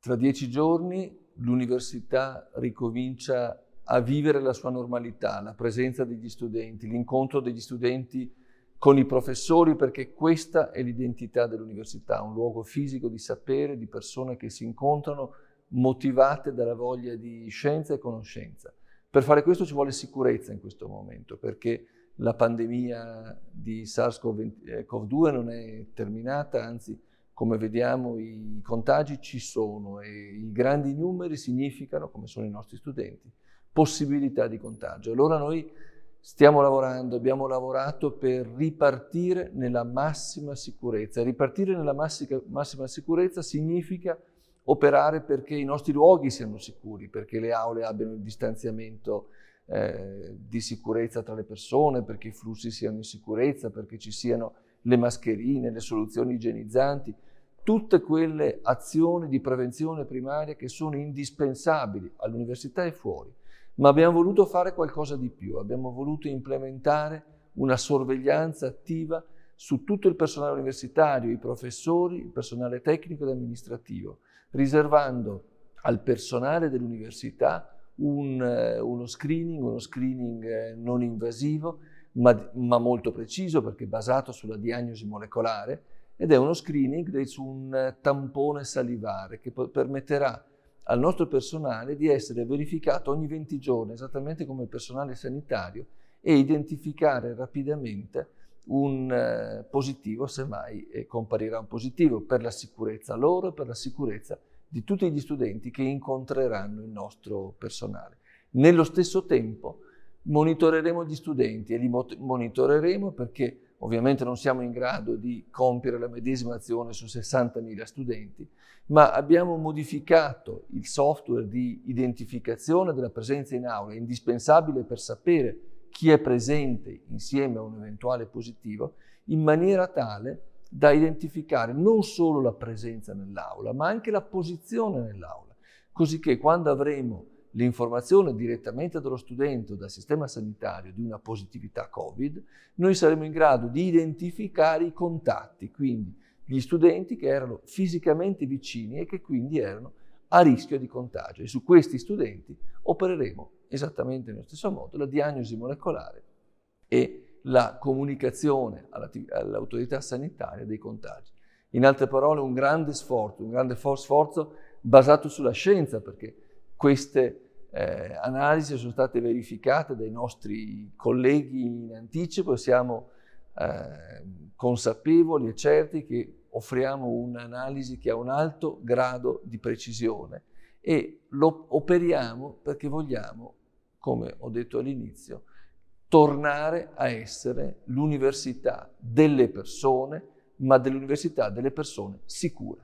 Tra 10 giorni l'università ricomincia a vivere la sua normalità, la presenza degli studenti, l'incontro degli studenti con i professori, perché questa è l'identità dell'università, un luogo fisico di sapere, di persone che si incontrano motivate dalla voglia di scienza e conoscenza. Per fare questo ci vuole sicurezza in questo momento, perché la pandemia di SARS-CoV-2 non è terminata, anzi, come vediamo, i contagi ci sono e i grandi numeri significano, come sono i nostri studenti, possibilità di contagio. Allora noi stiamo lavorando, abbiamo lavorato per ripartire nella massima sicurezza. Ripartire nella massima sicurezza significa operare perché i nostri luoghi siano sicuri, perché le aule abbiano il distanziamento di sicurezza tra le persone, perché i flussi siano in sicurezza, perché ci siano le mascherine, le soluzioni igienizzanti, tutte quelle azioni di prevenzione primaria che sono indispensabili all'università e fuori. Ma abbiamo voluto fare qualcosa di più, abbiamo voluto implementare una sorveglianza attiva su tutto il personale universitario, i professori, il personale tecnico ed amministrativo, riservando al personale dell'università uno screening non invasivo, ma molto preciso, perché basato sulla diagnosi molecolare, ed è uno screening su un tampone salivare che permetterà al nostro personale di essere verificato ogni 20 giorni, esattamente come il personale sanitario, e identificare rapidamente un positivo, semmai comparirà un positivo, per la sicurezza loro e per la sicurezza di tutti gli studenti che incontreranno il nostro personale. Nello stesso tempo monitoreremo gli studenti e li monitoreremo perché ovviamente non siamo in grado di compiere la medesima azione su 60.000 studenti, ma abbiamo modificato il software di identificazione della presenza in aula, indispensabile per sapere chi è presente insieme a un eventuale positivo, in maniera tale da identificare non solo la presenza nell'aula, ma anche la posizione nell'aula, così che quando avremo l'informazione direttamente dallo studente o dal sistema sanitario di una positività Covid, noi saremo in grado di identificare i contatti, quindi gli studenti che erano fisicamente vicini e che quindi erano a rischio di contagio. E su questi studenti opereremo esattamente nello stesso modo la diagnosi molecolare e la comunicazione all'autorità sanitaria dei contagi. In altre parole, un grande sforzo basato sulla scienza, perché queste analisi sono state verificate dai nostri colleghi in anticipo e siamo consapevoli e certi che offriamo un'analisi che ha un alto grado di precisione e lo operiamo perché vogliamo, come ho detto all'inizio, tornare a essere l'università delle persone, ma dell'università delle persone sicure.